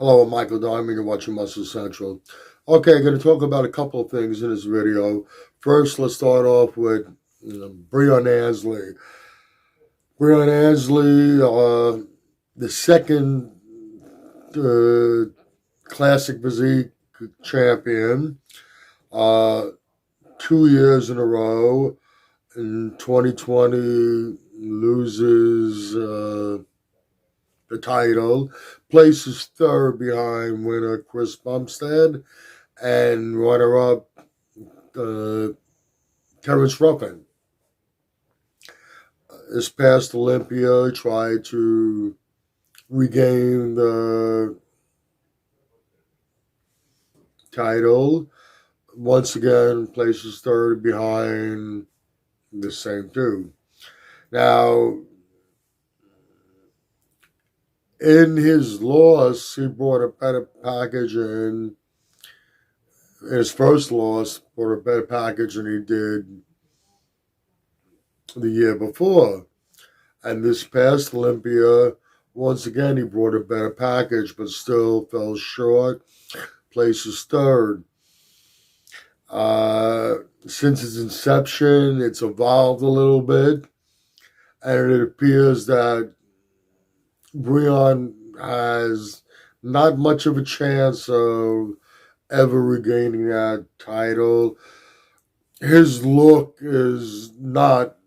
Hello, I'm Michael Diamond. You're watching Muscle Central. Okay, I'm going to talk about a couple of things in this video. First, let's start off with Breon Ansley. Breon Ansley, the second uh, classic physique champion, uh, 2 years in a row. In 2020, loses the title, places third behind winner Chris Bumstead and runner-up uh, Terrence Ruffin. This past Olympia tried to regain the title. Once again, places third behind the same two. Now, in his loss, he brought a better package in. His first loss brought a better package than he did the year before. And this past Olympia, once again, he brought a better package, but still fell short. Places third. Since its inception, it's evolved a little bit, and it appears that Breon has not much of a chance of ever regaining that title. His look is not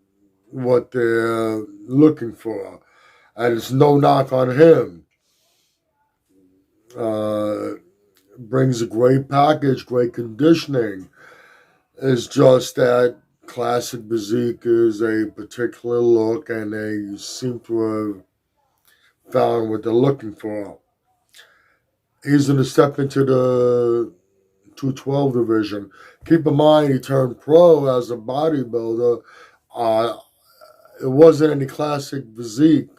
what they're looking for, and it's no knock on him. Uh, Brings a great package, great conditioning. It's just that classic physique is a particular look, and they seem to have found what they're looking for. He's going to step into the 212 division. Keep in mind, he turned pro as a bodybuilder. Uh, it wasn't any classic physique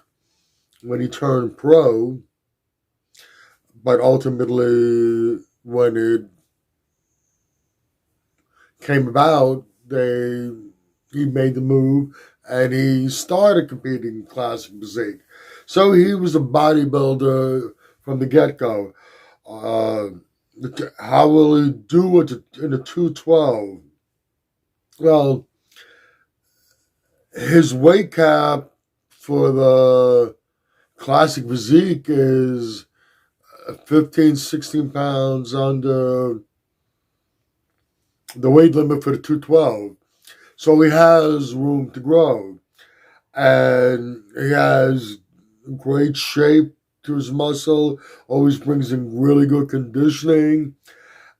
when he turned pro, but ultimately, when it came about, he made the move and he started competing in classic physique. So he was a bodybuilder from the get go. Uh, how will he do it in the 212? Well, his weight cap for the classic physique is 15, 16 pounds under the weight limit for the 212. So he has room to grow. And he has great shape to his muscle, always brings in really good conditioning.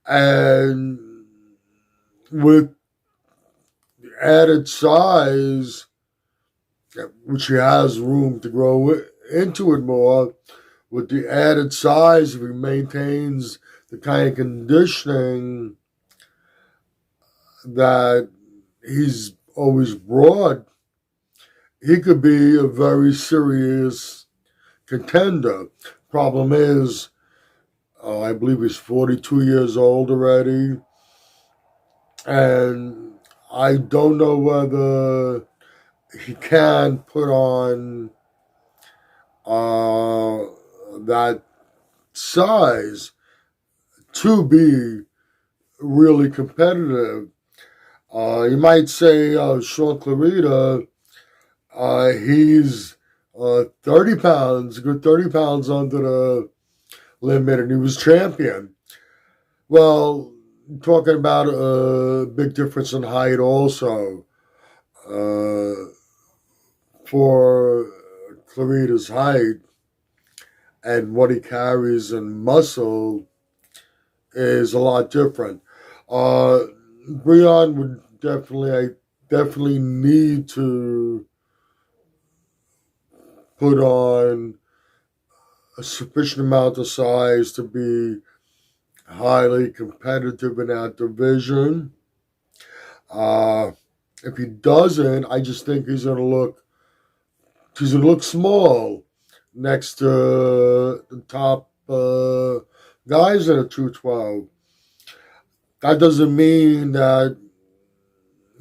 And with added size, which he has room to grow into it more, with the added size, if he maintains the kind of conditioning that he's always brought, he could be a very serious contender. Problem is, I believe he's 42 years old already, and I don't know whether he can put on that size to be really competitive. You might say Sean Clarita, he's 30 pounds, good 30 pounds under the limit, and he was champion. Well, talking about a big difference in height also. Uh, for Clarita's height and what he carries in muscle is a lot different. Breon would definitely need to put on a sufficient amount of size to be highly competitive in that division. If he doesn't, I just think he's gonna look small next to the top guys in a 212. That doesn't mean that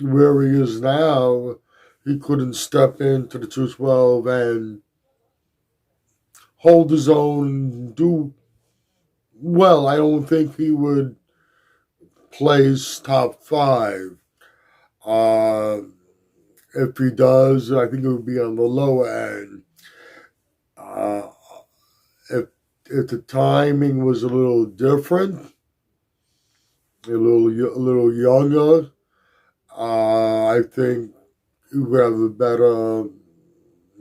where he is now, he couldn't step into the 212 and hold his own, do well, I don't think he would place top five. Uh, if he does, I think it would be on the lower end. Uh, if if the timing was a little different, a little younger, I think he would have a better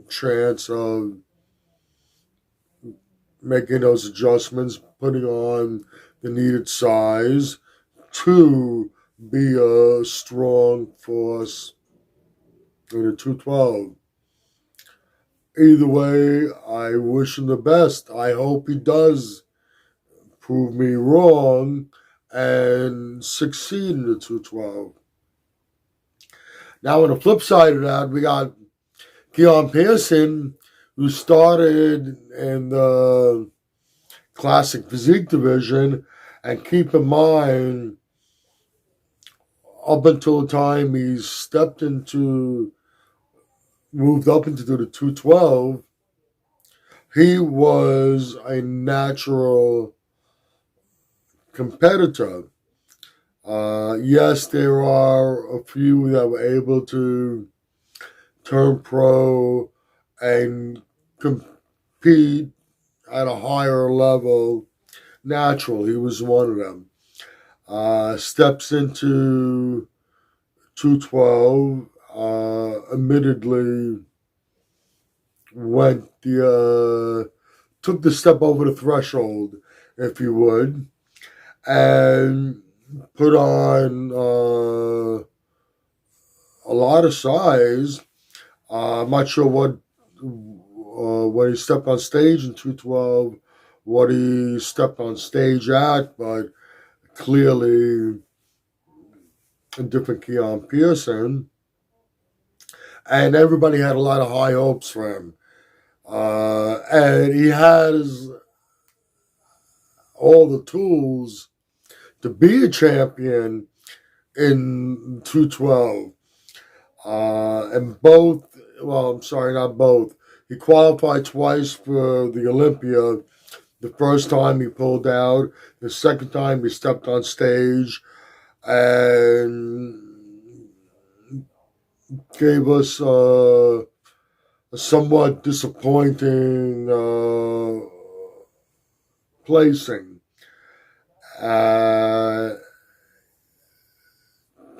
chance of making those adjustments, putting on the needed size to be a strong force in the 212. Either way, I wish him the best. I hope he does prove me wrong and succeed in the 212. Now, on the flip side of that, we got Keone Pearson, who started in the classic physique division. And keep in mind, up until the time he moved up into the 212, he was a natural competitor. Yes, there are a few that were able to turn pro and compete at a higher level. Natural, he was one of them. Steps into 212. Admittedly, went the took the step over the threshold, if you would, and put on a lot of size. I'm not sure what when he stepped on stage in 212, what he stepped on stage at, but clearly a different Keone Pearson. And everybody had a lot of high hopes for him. And he has all the tools to be a champion in 212. And both, well, I'm sorry, not both. He qualified twice for the Olympia. The first time he pulled out, the second time he stepped on stage and gave us a somewhat disappointing placing. Uh,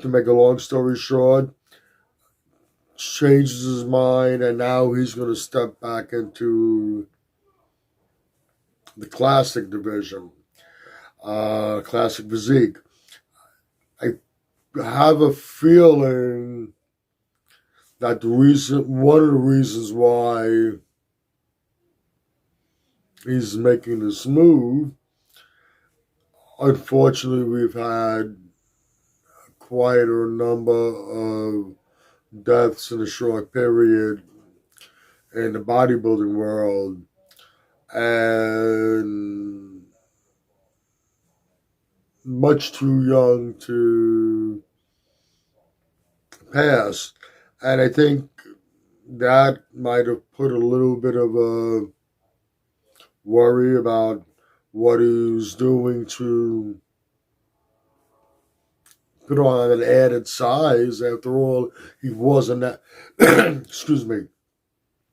to make a long story short, changes his mind, and now he's going to step back into the classic division, classic physique. I have a feeling that one of the reasons why he's making this move, unfortunately, we've had quite a number of deaths in a short period in the bodybuilding world, and much too young to pass. And I think that might have put a little bit of a worry about what he's doing to put on an added size. After all, he wasn't that, excuse me,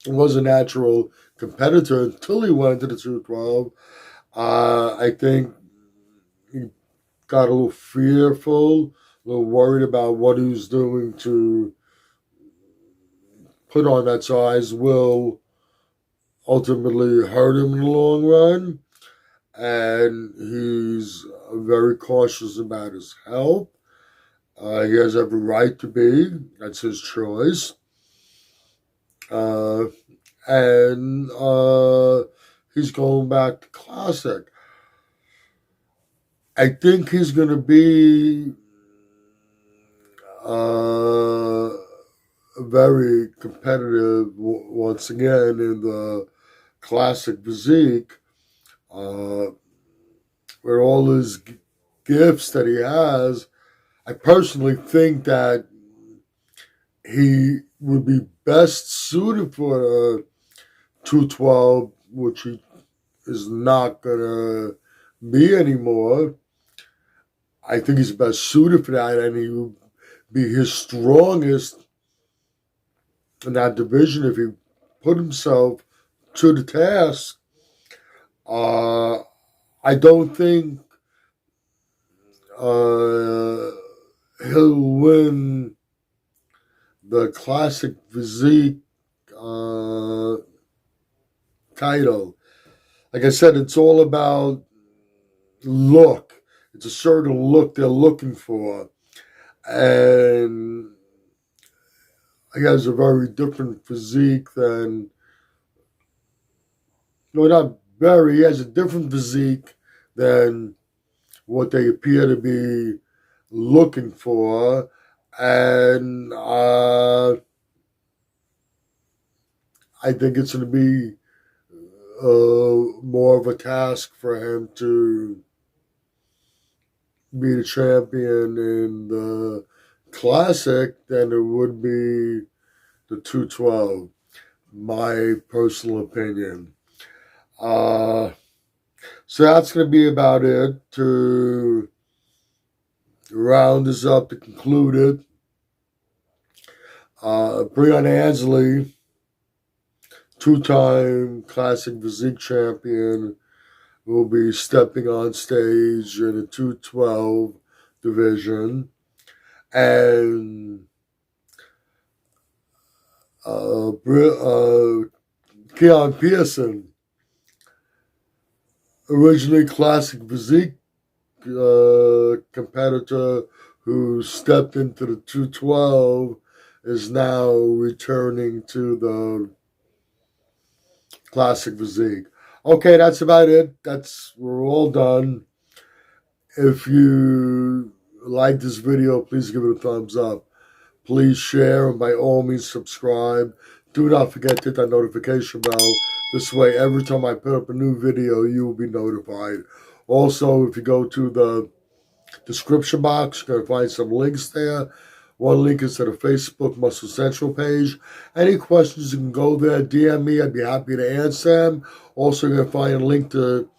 he was a natural competitor until he went to the 212. I think he got a little fearful, a little worried about what he was doing to put on that size will ultimately hurt him in the long run. And he's very cautious about his health. He has every right to be. That's his choice. Uh, and he's going back to classic. I think he's going to be very competitive once again in the classic physique. Uh, with all his gifts that he has, I personally think that he would be best suited for 212, which he is not going to be anymore. I think he's best suited for that, and he would be his strongest in that division if he put himself to the task. Uh, I don't think uh, he'll win the classic physique uh, title. Like I said, it's all about look. It's a certain look they're looking for. And he has a very different physique than, no, not very, he has a different physique than what they appear to be looking for. And I think it's going to be more of a task for him to be the champion in the classic than it would be the 212. My personal opinion. So that's going to be about it to round this up, to conclude it. Breon Ansley, two-time classic physique champion, will be stepping on stage in the 212 division. And Keone Pearson, originally classic physique competitor who stepped into the 212, is now returning to the classic physique. Okay, that's about it. We're all done. If you like this video, please give it a thumbs up. Please share, and by all means subscribe. Do not forget to hit that notification bell. This way, every time I put up a new video, you will be notified. Also, if you go to the description box, you're going to find some links there. One link is to the Facebook Muscle Central page. Any questions, you can go there, DM me. I'd be happy to answer them. Also, you're going to find a link to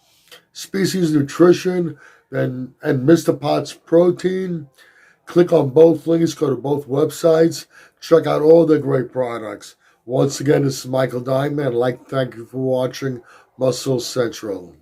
Species Nutrition and Mr. Potts Protein. Click on both links, go to both websites, check out all their great products. Once again, this is Michael Diamond. I'd like to thank you for watching Muscle Central.